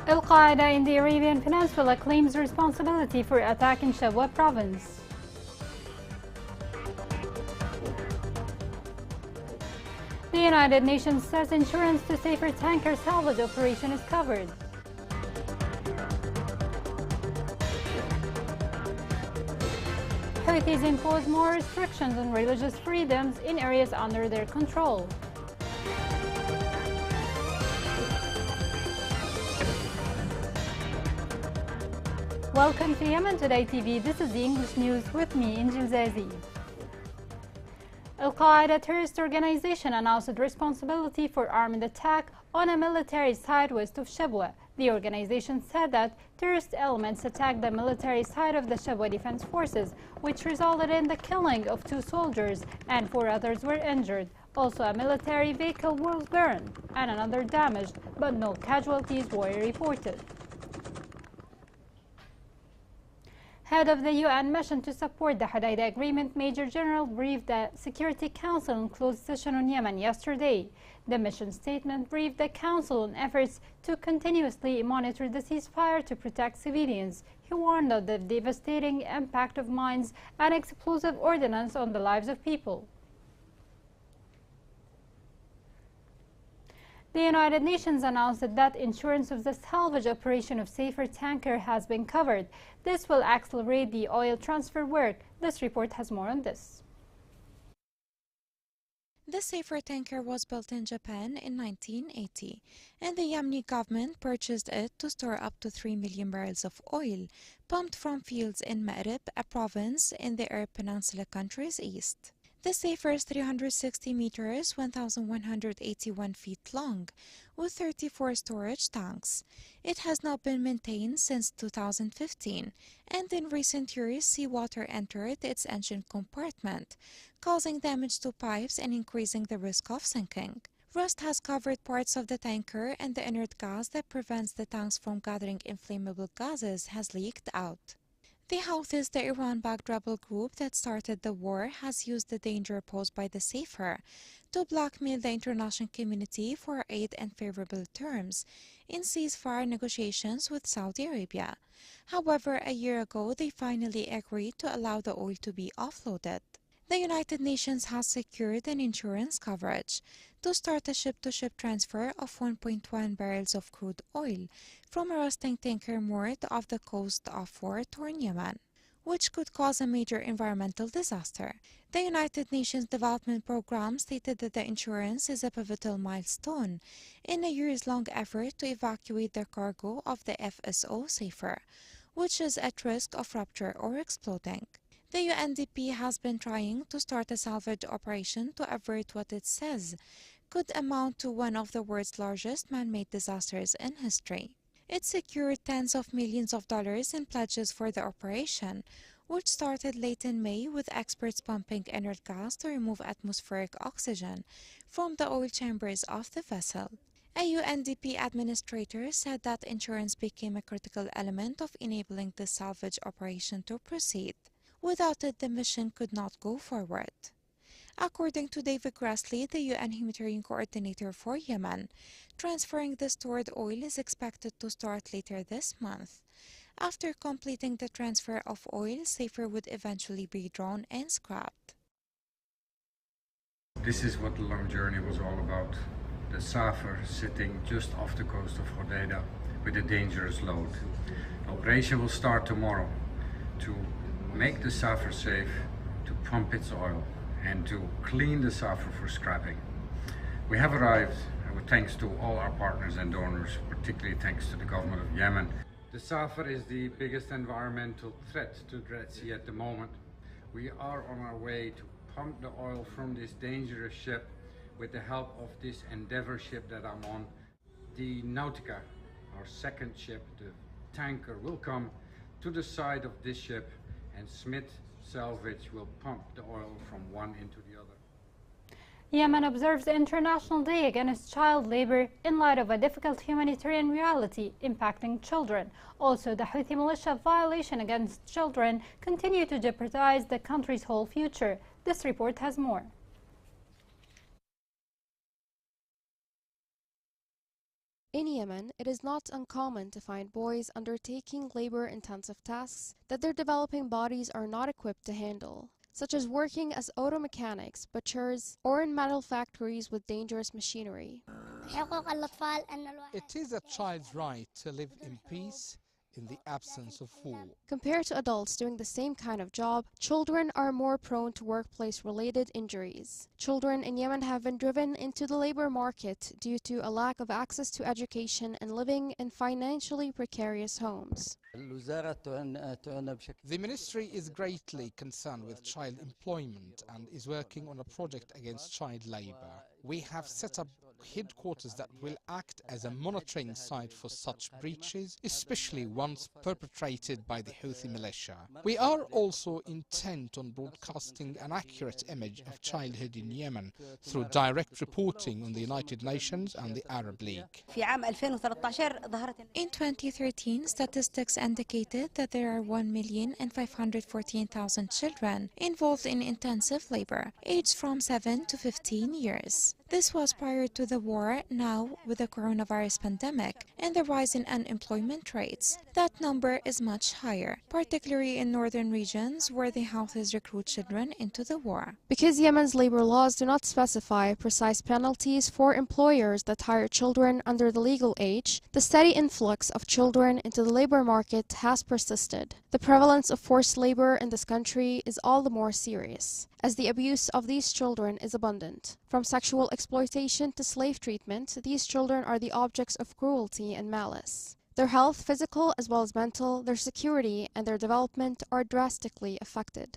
Al-Qaeda in the Arabian Peninsula claims responsibility for attack in Shabwa province. The United Nations says insurance to safer tanker salvage operation is covered. Houthis impose more restrictions on religious freedoms in areas under their control. Welcome to Yemen Today TV. This is the English news with me, Angel Zazi. Al-Qaeda terrorist organization announced responsibility for armed attack on a military site west of Shabwa. The organization said that terrorist elements attacked the military site of the Shabwa Defense Forces, which resulted in the killing of 2 soldiers and 4 others were injured. Also, a military vehicle was burned and another damaged, but no casualties were reported. Head of the UN mission to support the Hudaida Agreement, Major General, briefed the Security Council in closed session on Yemen yesterday. The mission statement briefed the Council on efforts to continuously monitor the ceasefire to protect civilians. He warned of the devastating impact of mines and explosive ordnance on the lives of people. The United Nations announced that insurance of the salvage operation of Safer Tanker has been covered. This will accelerate the oil transfer work. This report has more on this. The Safer Tanker was built in Japan in 1980, and the Yemeni government purchased it to store up to 3 million barrels of oil, pumped from fields in Ma'rib, a province in the Arab Peninsula countries east. The Safer is 360 meters, 1,181 feet long, with 34 storage tanks. It has not been maintained since 2015, and in recent years, seawater entered its engine compartment, causing damage to pipes and increasing the risk of sinking. Rust has covered parts of the tanker, and the inert gas that prevents the tanks from gathering inflammable gases has leaked out. The Houthis, the Iran-backed rebel group that started the war, has used the danger posed by the Safer to blackmail the international community for aid and favorable terms in ceasefire negotiations with Saudi Arabia. However, a year ago, they finally agreed to allow the oil to be offloaded. The United Nations has secured an insurance coverage to start a ship-to-ship transfer of 1.1 barrels of crude oil from a rusting tanker moored off the coast of war-torn Yemen, which could cause a major environmental disaster. The United Nations Development Programme stated that the insurance is a pivotal milestone in a years-long effort to evacuate the cargo of the FSO Safer, which is at risk of rupture or exploding. The UNDP has been trying to start a salvage operation to avert what it says could amount to one of the world's largest man-made disasters in history. It secured tens of millions of dollars in pledges for the operation, which started late in May with experts pumping inert gas to remove atmospheric oxygen from the oil chambers of the vessel. A UNDP administrator said that insurance became a critical element of enabling the salvage operation to proceed. Without it, the mission could not go forward. According to David Grassley, the UN Humanitarian Coordinator for Yemen, transferring the stored oil is expected to start later this month. After completing the transfer of oil, Safer would eventually be drawn and scrapped. This is what the long journey was all about. The Safer sitting just off the coast of Hodeida with a dangerous load. The operation will start tomorrow to make the Safer safe, to pump its oil, and to clean the Safer for scrapping. We have arrived, with thanks to all our partners and donors, particularly thanks to the government of Yemen. The Safer is the biggest environmental threat to the Red Sea at the moment. We are on our way to pump the oil from this dangerous ship with the help of this Endeavour ship that I'm on. The Nautica, our second ship, the tanker, will come to the side of this ship, and Smith Salvage will pump the oil from one into the other. Yemen observes the International Day Against Child Labor in light of a difficult humanitarian reality impacting children. Also, the Houthi militia violation against children continue to jeopardize the country's whole future. This report has more. In Yemen, it is not uncommon to find boys undertaking labor-intensive tasks that their developing bodies are not equipped to handle, such as working as auto mechanics, butchers, or in metal factories with dangerous machinery. It is a child's right to live in peace in the absence of war. Compared to adults doing the same kind of job, children are more prone to workplace-related injuries. Children in Yemen have been driven into the labor market due to a lack of access to education and living in financially precarious homes. The ministry is greatly concerned with child employment and is working on a project against child labor. We have set up headquarters that will act as a monitoring site for such breaches, especially ones perpetrated by the Houthi militia. We are also intent on broadcasting an accurate image of childhood in Yemen through direct reporting on the United Nations and the Arab League. In 2013, statistics indicated that there are 1,514,000 children involved in intensive labor, aged from 7 to 15 years. This was prior to the war. Now, with the coronavirus pandemic and the rise in unemployment rates, that number is much higher, particularly in northern regions where the Houthis recruit children into the war. Because Yemen's labor laws do not specify precise penalties for employers that hire children under the legal age, the steady influx of children into the labor market has persisted. The prevalence of forced labor in this country is all the more serious, as the abuse of these children is abundant. From sexual exploitation to slave treatment, these children are the objects of cruelty and malice. Their health, physical as well as mental, their security, and their development are drastically affected.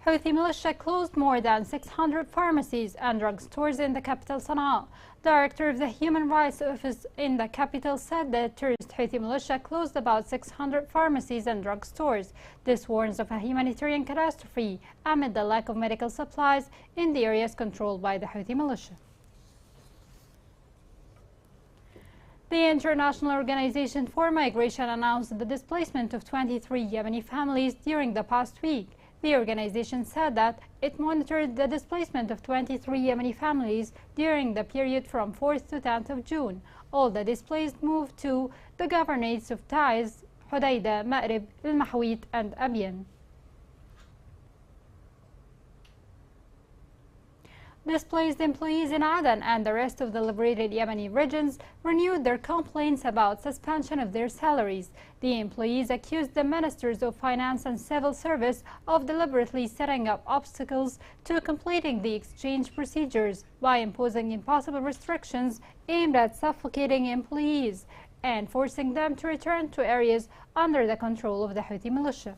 Houthi militia closed more than 600 pharmacies and drugstores in the capital Sana'a. Director of the Human Rights Office in the capital said that terrorist Houthi militia closed about 600 pharmacies and drugstores. This warns of a humanitarian catastrophe amid the lack of medical supplies in the areas controlled by the Houthi militia. The International Organization for Migration announced the displacement of 23 Yemeni families during the past week. The organization said that it monitored the displacement of 23 Yemeni families during the period from 4th to 10th of June. All the displaced moved to the governorates of Taiz, Hodeidah, Ma'rib, Al-Mahwit, and Abyan. Displaced employees in Aden and the rest of the liberated Yemeni regions renewed their complaints about suspension of their salaries. The employees accused the ministers of finance and civil service of deliberately setting up obstacles to completing the exchange procedures by imposing impossible restrictions aimed at suffocating employees and forcing them to return to areas under the control of the Houthi militia.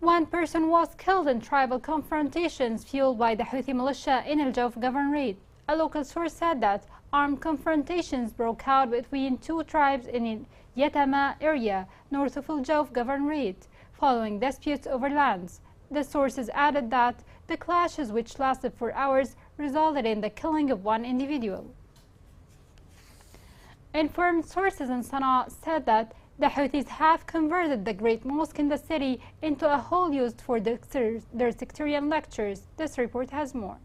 One person was killed in tribal confrontations fueled by the Houthi militia in Al Jawf Governorate. A local source said that armed confrontations broke out between two tribes in Yatama area north of Al Jawf Governorate, following disputes over lands. The sources added that the clashes, which lasted for hours, resulted in the killing of one individual. Informed sources in Sana'a said that the Houthis have converted the Great Mosque in the city into a hall used for their sectarian lectures. This report has more.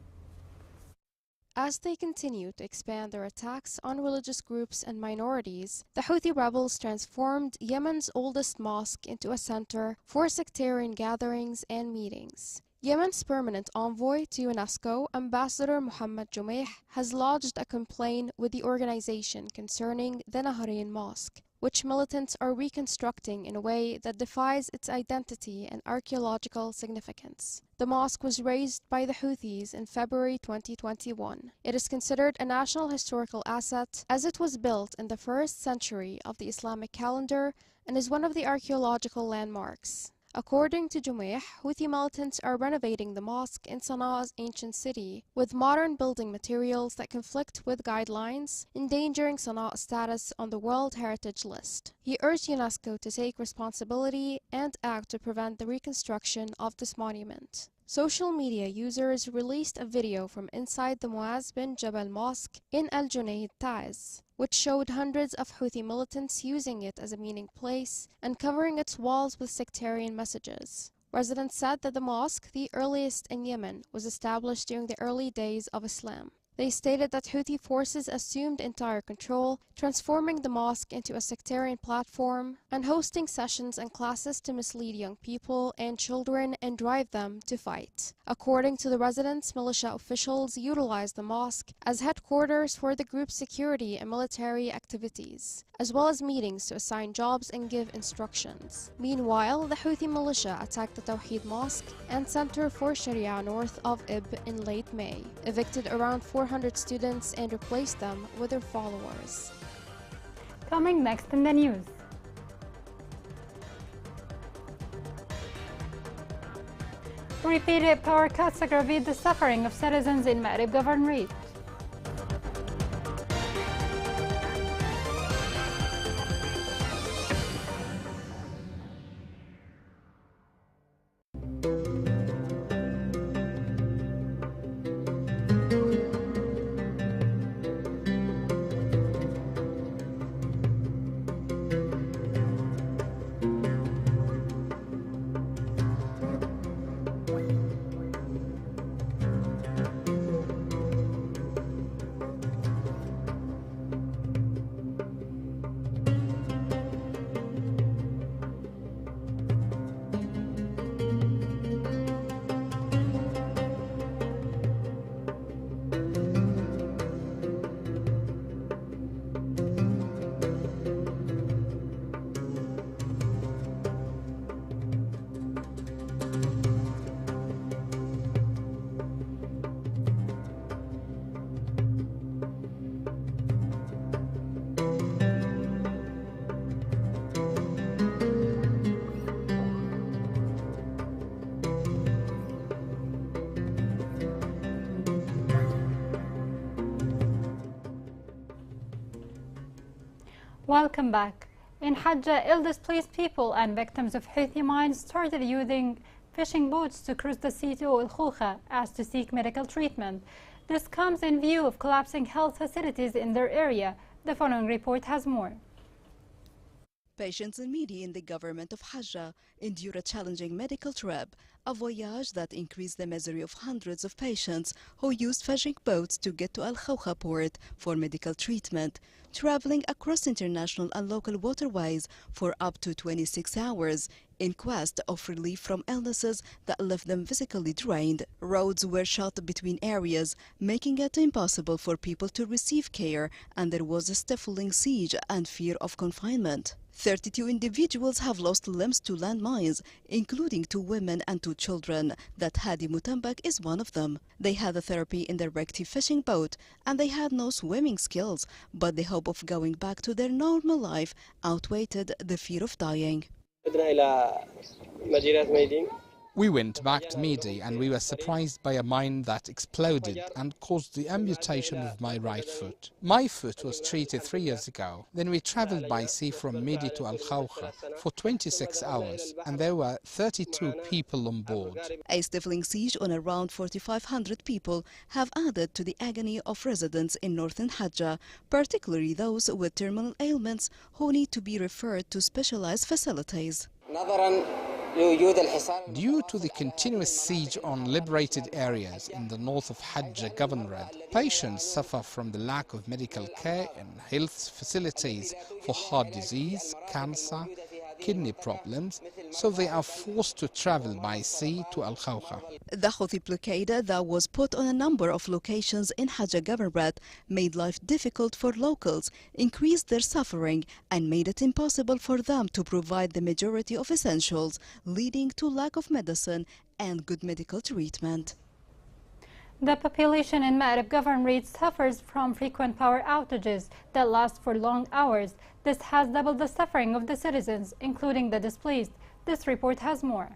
As they continue to expand their attacks on religious groups and minorities, the Houthi rebels transformed Yemen's oldest mosque into a center for sectarian gatherings and meetings. Yemen's permanent envoy to UNESCO, Ambassador Mohammed Jumeih, has lodged a complaint with the organization concerning the Nahrain Mosque, which militants are reconstructing in a way that defies its identity and archaeological significance. The mosque was razed by the Houthis in February 2021. It is considered a national historical asset as it was built in the 1st century of the Islamic calendar and is one of the archaeological landmarks. According to Jumeih, Houthi militants are renovating the mosque in Sana'a's ancient city with modern building materials that conflict with guidelines, endangering Sana'a's status on the World Heritage List. He urged UNESCO to take responsibility and act to prevent the reconstruction of this monument. Social media users released a video from inside the Muaz bin Jabal Mosque in Al Junayd, Taiz, which showed hundreds of Houthi militants using it as a meeting place and covering its walls with sectarian messages. Residents said that the mosque, the earliest in Yemen, was established during the early days of Islam. They stated that Houthi forces assumed entire control, transforming the mosque into a sectarian platform and hosting sessions and classes to mislead young people and children and drive them to fight. According to the residents, militia officials utilized the mosque as headquarters for the group's security and military activities, as well as meetings to assign jobs and give instructions. Meanwhile, the Houthi militia attacked the Tawheed Mosque and Center for Sharia north of Ib in late May, evicted around 400 students and replaced them with their followers. Coming next in the news. Repeated power cuts aggravate the suffering of citizens in Ma'rib Governorate. Welcome back. In Hajjah, ill-displaced people and victims of Houthi mines started using fishing boats to cruise the sea to Al Khoukhah as to seek medical treatment. This comes in view of collapsing health facilities in their area. The following report has more. Patients and media in the government of Hajjah endure a challenging medical trip, a voyage that increased the misery of hundreds of patients who used fishing boats to get to Al Khoukhah port for medical treatment, traveling across international and local waterways for up to 26 hours in quest of relief from illnesses that left them physically drained. Roads were shut between areas, making it impossible for people to receive care, and there was a stifling siege and fear of confinement. 32 individuals have lost limbs to landmines, including 2 women and 2 children. That Hadi Mutambak is one of them. They had a therapy in their recti fishing boat and they had no swimming skills, but the hope of going back to their normal life outweighed the fear of dying. We went back to Midi and we were surprised by a mine that exploded and caused the amputation of my right foot. My foot was treated 3 years ago. Then we traveled by sea from Midi to Al Khoukhah for 26 hours and there were 32 people on board. A stifling siege on around 4,500 people have added to the agony of residents in northern Hajjah, particularly those with terminal ailments who need to be referred to specialized facilities. Due to the continuous siege on liberated areas in the north of Hajjah Governorate, patients suffer from the lack of medical care and health facilities for heart disease, cancer, kidney problems, so they are forced to travel by sea to Al Khoukhah. The Houthi blockade that was put on a number of locations in Hajjah Governorate made life difficult for locals, increased their suffering and made it impossible for them to provide the majority of essentials, leading to lack of medicine and good medical treatment. The population in Ma'rib Governorate suffers from frequent power outages that last for long hours. This has doubled the suffering of the citizens, including the displaced. This report has more.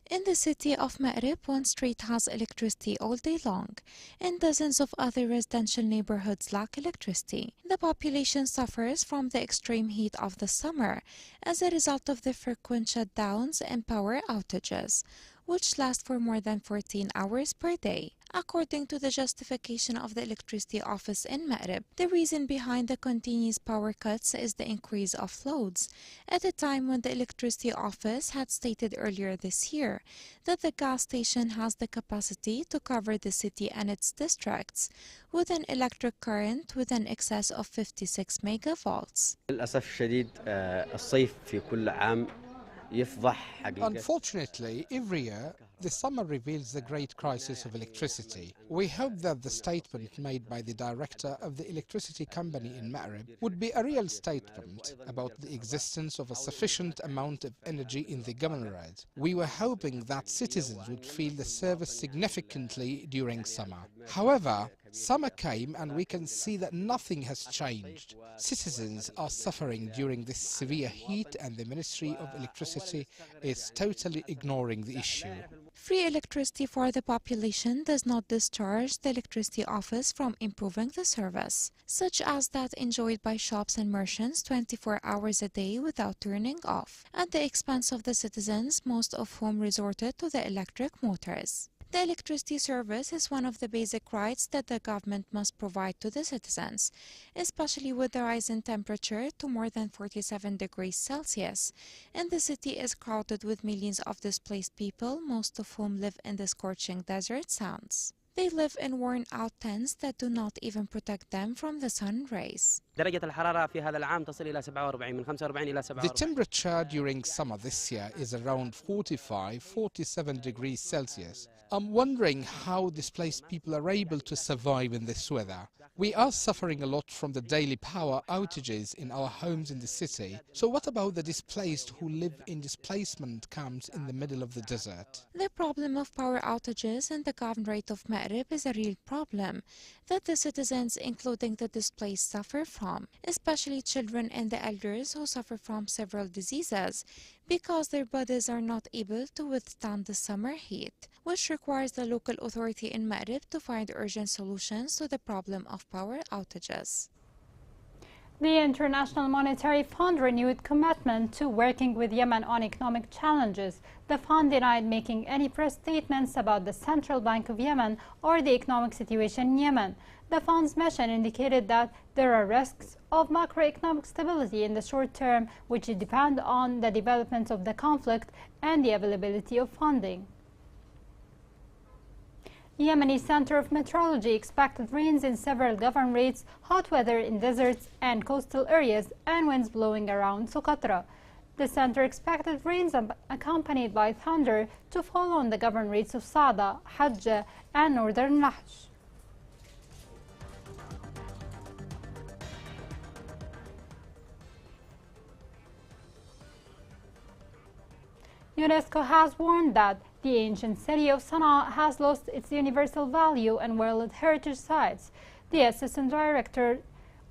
In the city of Ma'rib, one street has electricity all day long, and dozens of other residential neighborhoods lack electricity. The population suffers from the extreme heat of the summer as a result of the frequent shutdowns and power outages. which last for more than 14 hours per day. According to the justification of the electricity office in Ma'rib, the reason behind the continuous power cuts is the increase of loads, at a time when the electricity office had stated earlier this year that the gas station has the capacity to cover the city and its districts with an electric current with an excess of 56 megavolts. للأسف الشديد الصيف في كل عام يفضح حقيقة. Unfortunately, every year, the summer reveals the great crisis of electricity. We hope that the statement made by the director of the electricity company in Ma'rib would be a real statement about the existence of a sufficient amount of energy in the governorate. We were hoping that citizens would feel the service significantly during summer. However, summer came and we can see that nothing has changed. Citizens are suffering during this severe heat and the Ministry of Electricity is totally ignoring the issue. Free electricity for the population does not discharge the electricity office from improving the service, such as that enjoyed by shops and merchants 24 hours a day without turning off, at the expense of the citizens, most of whom resorted to the electric motors. The electricity service is one of the basic rights that the government must provide to the citizens, especially with the rise in temperature to more than 47 degrees Celsius, and the city is crowded with millions of displaced people, most of whom live in the scorching desert sands. They live in worn-out tents that do not even protect them from the sun rays. درجة الحرارة في هذا العام تصل إلى 47 من 45 إلى 47. The temperature during summer this year is around 47 degrees Celsius. I'm wondering how displaced people are able to survive in this weather. We are suffering a lot from the daily power outages in our homes in the city. So what about the displaced who live in displacement camps in the middle of the desert? The problem of power outages in the governorate of Ma'rib is a real problem that the citizens, including the displaced, suffer from, especially children and the elders who suffer from several diseases because their bodies are not able to withstand the summer heat, which requires the local authority in Ma'rib to find urgent solutions to the problem of power outages. The International Monetary Fund renewed commitment to working with Yemen on economic challenges. The fund denied making any press statements about the Central Bank of Yemen or the economic situation in Yemen. The fund's mission indicated that there are risks of macroeconomic stability in the short term, which depend on the development of the conflict and the availability of funding. Yemeni Center of Meteorology expected rains in several governorates, hot weather in deserts and coastal areas, and winds blowing around Socotra. The center expected rains accompanied by thunder to fall on the governorates of Saada, Hajj, and northern Lahj. UNESCO has warned that the ancient city of Sana'a has lost its universal value and World Heritage Sites. The Assistant Director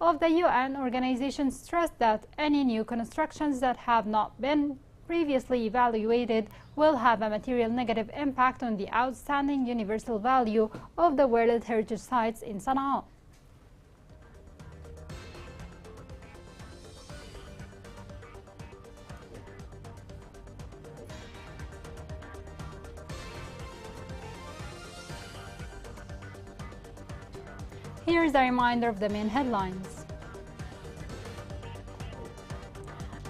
of the UN organization stressed that any new constructions that have not been previously evaluated will have a material negative impact on the outstanding universal value of the World Heritage Sites in Sana'a. Here's a reminder of the main headlines.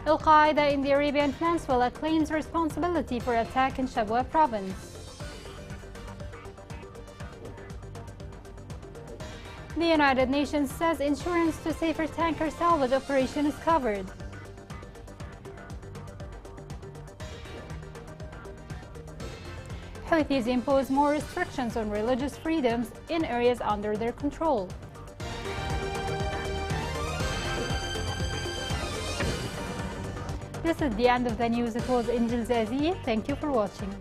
Al-Qaeda in the Arabian Peninsula claims responsibility for attack in Shabwa province. The United Nations says insurance to safer tanker salvage operation is covered. Houthis impose more restrictions on religious freedoms in areas under their control. This is the end of the news. It was Angel Zazi. Thank you for watching.